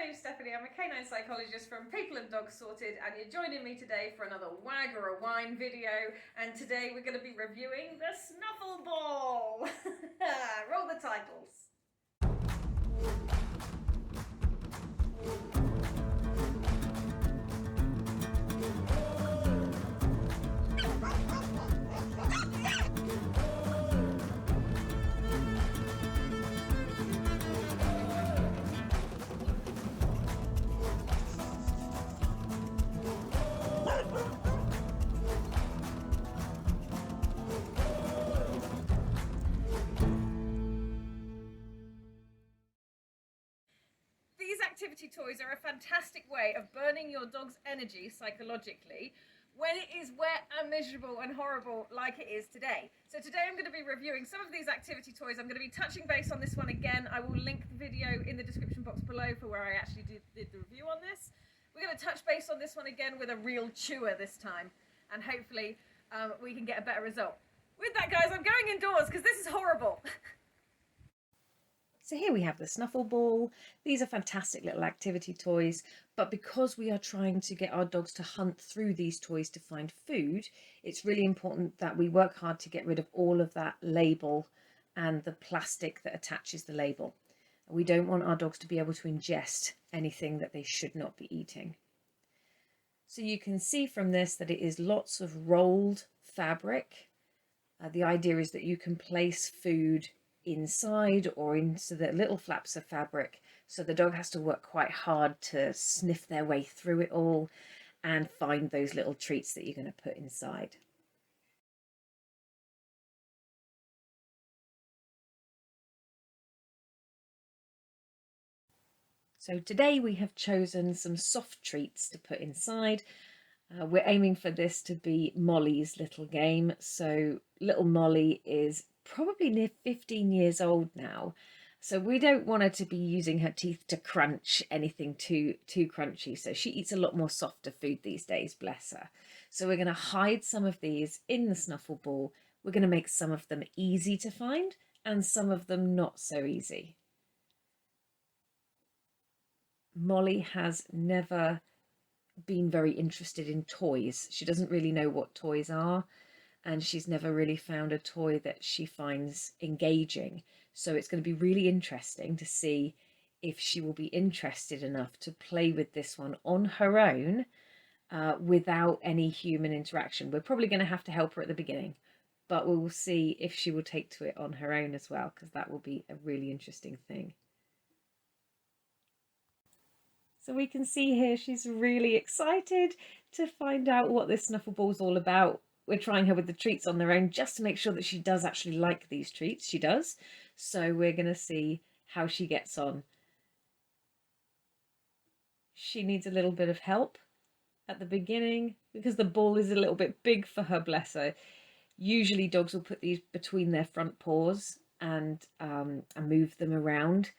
name's Stephanie. I'm a canine psychologist from People and Dogs Sorted, and you're joining me today for another wag or a whine video. And today we're going to be reviewing the Snuffle Ball. Roll the titles. These activity toys are a fantastic way of burning your dog's energy psychologically when it is wet and miserable and horrible like it is today. So today I'm going to be reviewing some of these activity toys. I'm going to be touching base on this one again. I will link the video in the description box below for where I actually did the review on this. We're going to touch base on this one again with a real chewer this time, and hopefully we can get a better result. With that, guys, I'm going indoors because this is horrible. So here we have the Snuffle Ball. These are fantastic little activity toys, but because we are trying to get our dogs to hunt through these toys to find food, it's really important that we work hard to get rid of all of that label and the plastic that attaches the label. We don't want our dogs to be able to ingest anything that they should not be eating. So you can see from this that it is lots of rolled fabric. The idea is that you can place food inside or into the little flaps of fabric, so the dog has to work quite hard to sniff their way through it all and find those little treats that you're going to put inside. So today we have chosen some soft treats to put inside. We're aiming for this to be Molly's little game. So little Molly is probably near 15 years old now. So we don't want her to be using her teeth to crunch anything too crunchy. So she eats a lot more softer food these days, bless her. So we're going to hide some of these in the Snuffle Ball. We're going to make some of them easy to find and some of them not so easy. Molly has never been very interested in toys. She doesn't really know what toys are, and she's never really found a toy that she finds engaging. So it's going to be really interesting to see if she will be interested enough to play with this one on her own without any human interaction. We're probably going to have to help her at the beginning, but we will see if she will take to it on her own as well, because that will be a really interesting thing. So we can see here she's really excited to find out what this Snuffle Ball is all about. We're trying her with the treats on their own just to make sure that she does actually like these treats. She does. So we're going to see how she gets on. She needs a little bit of help at the beginning because the ball is a little bit big for her, bless her. Usually dogs will put these between their front paws and move them around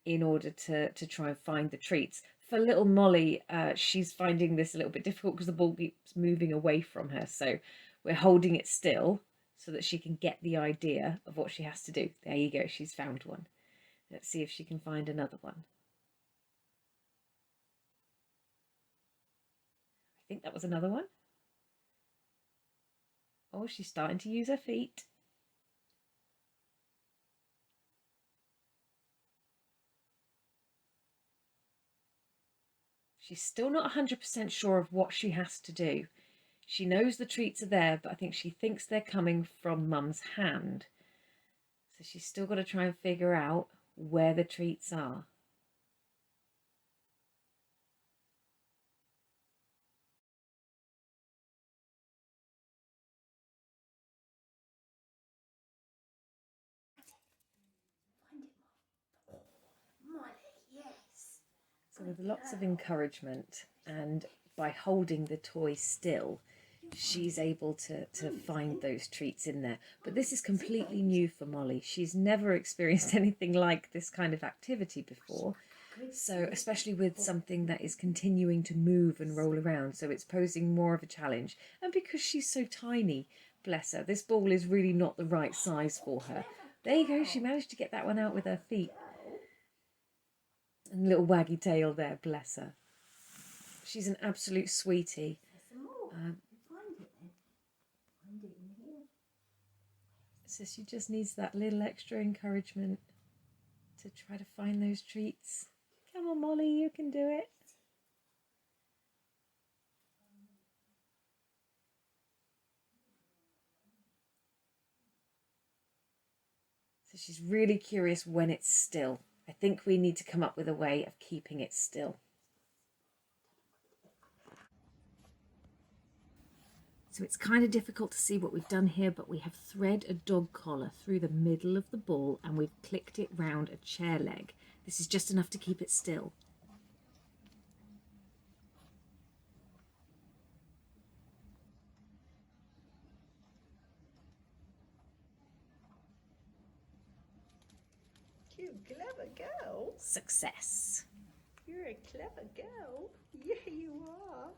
in order to try and find the treats. For little Molly, she's finding this a little bit difficult because the ball keeps moving away from her. So we're holding it still so that she can get the idea of what she has to do. There you go, she's found one. Let's see if she can find another one. I think that was another one. Oh, she's starting to use her feet. She's still not 100% sure of what she has to do. She knows the treats are there, but I think she thinks they're coming from Mum's hand. So she's still got to try and figure out where the treats are. So with lots of encouragement and by holding the toy still, she's able to find those treats in there. But this is completely new for Molly. She's never experienced anything like this kind of activity before. So especially with something that is continuing to move and roll around, so it's posing more of a challenge. And because she's so tiny, bless her, this ball is really not the right size for her. There you go, she managed to get that one out with her feet. And little waggy tail there, bless her. She's an absolute sweetie. So she just needs that little extra encouragement to try to find those treats. Come on, Molly, you can do it. So she's really curious when it's still. I think we need to come up with a way of keeping it still. So it's kind of difficult to see what we've done here, but we have thread a dog collar through the middle of the ball and we've clicked it round a chair leg. This is just enough to keep it still. You clever girl. Success. You're a clever girl. Yeah, you are.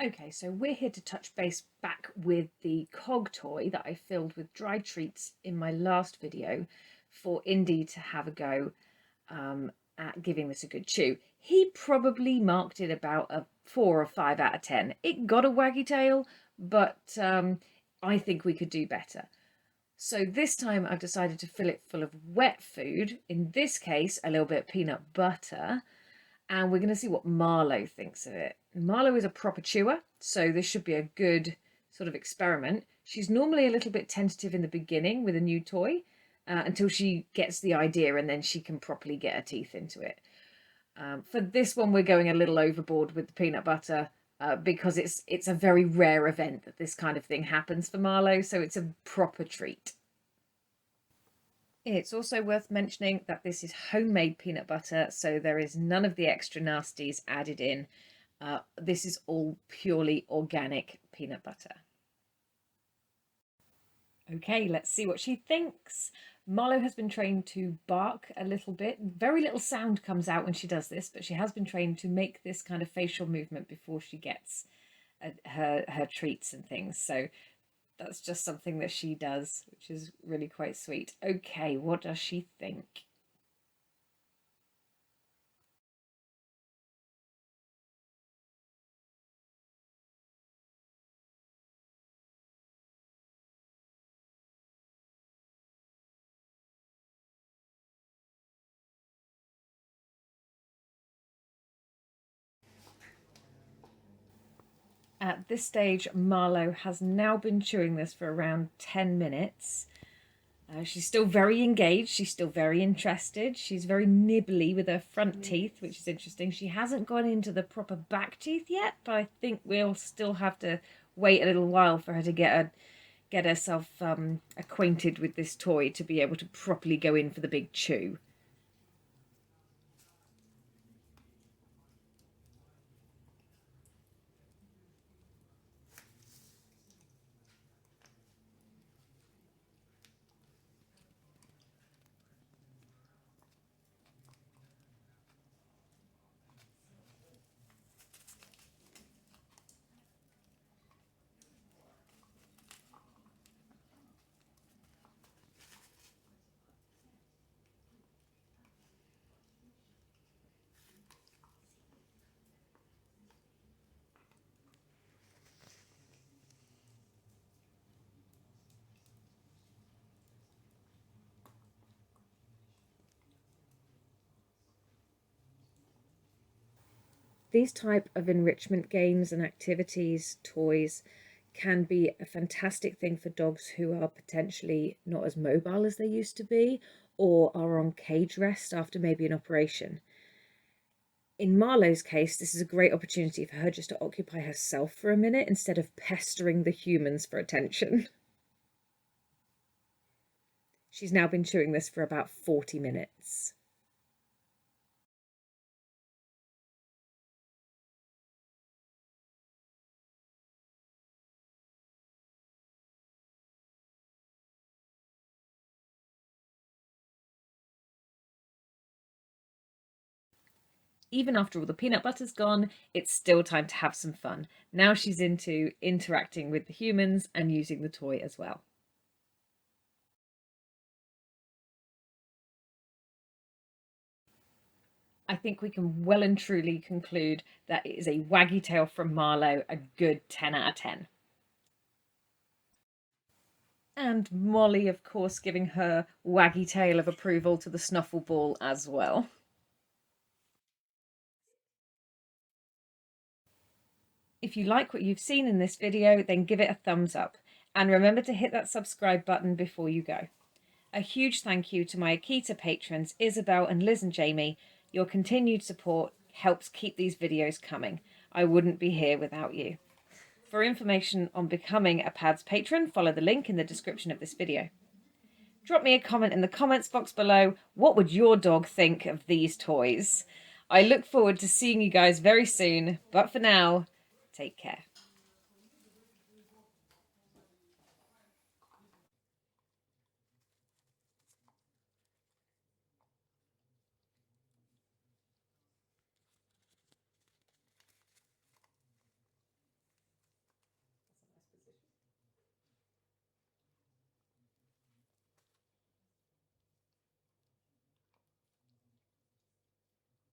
Okay, so we're here to touch base back with the cog toy that I filled with dry treats in my last video for Indy to have a go at giving this a good chew. He probably marked it about a 4 or 5 out of 10. It got a waggy tail, but I think we could do better. So this time I've decided to fill it full of wet food, in this case a little bit of peanut butter, and we're going to see what Marlowe thinks of it. Marlowe is a proper chewer, so this should be a good sort of experiment. She's normally a little bit tentative in the beginning with a new toy until she gets the idea and then she can properly get her teeth into it. For this one, we're going a little overboard with the peanut butter because it's a very rare event that this kind of thing happens for Marlowe, so it's a proper treat. It's also worth mentioning that this is homemade peanut butter, so there is none of the extra nasties added in. This is all purely organic peanut butter. Okay, let's see what she thinks. Marlowe has been trained to bark a little bit. Very little sound comes out when she does this, but she has been trained to make this kind of facial movement before she gets her treats and things. So that's just something that she does, which is really quite sweet. Okay, what does she think? At this stage, Marlowe has now been chewing this for around 10 minutes. She's still very engaged. She's still very interested. She's very nibbly with her front teeth, which is interesting. She hasn't gone into the proper back teeth yet, but I think we'll still have to wait a little while for her to get herself acquainted with this toy to be able to properly go in for the big chew. These type of enrichment games and activities, toys, can be a fantastic thing for dogs who are potentially not as mobile as they used to be or are on cage rest after maybe an operation. In Marlowe's case, this is a great opportunity for her just to occupy herself for a minute instead of pestering the humans for attention. She's now been chewing this for about 40 minutes. Even after all the peanut butter's gone, it's still time to have some fun. Now she's into interacting with the humans and using the toy as well. I think we can well and truly conclude that it is a waggy tail from Marlowe, a good 10 out of 10. And Molly, of course, giving her waggy tail of approval to the Snuffle Ball as well. If you like what you've seen in this video, then give it a thumbs up. And remember to hit that subscribe button before you go. A huge thank you to my Akita patrons, Isabel and Liz and Jamie. Your continued support helps keep these videos coming. I wouldn't be here without you. For information on becoming a PADS patron, follow the link in the description of this video. Drop me a comment in the comments box below. What would your dog think of these toys? I look forward to seeing you guys very soon, but for now, take care.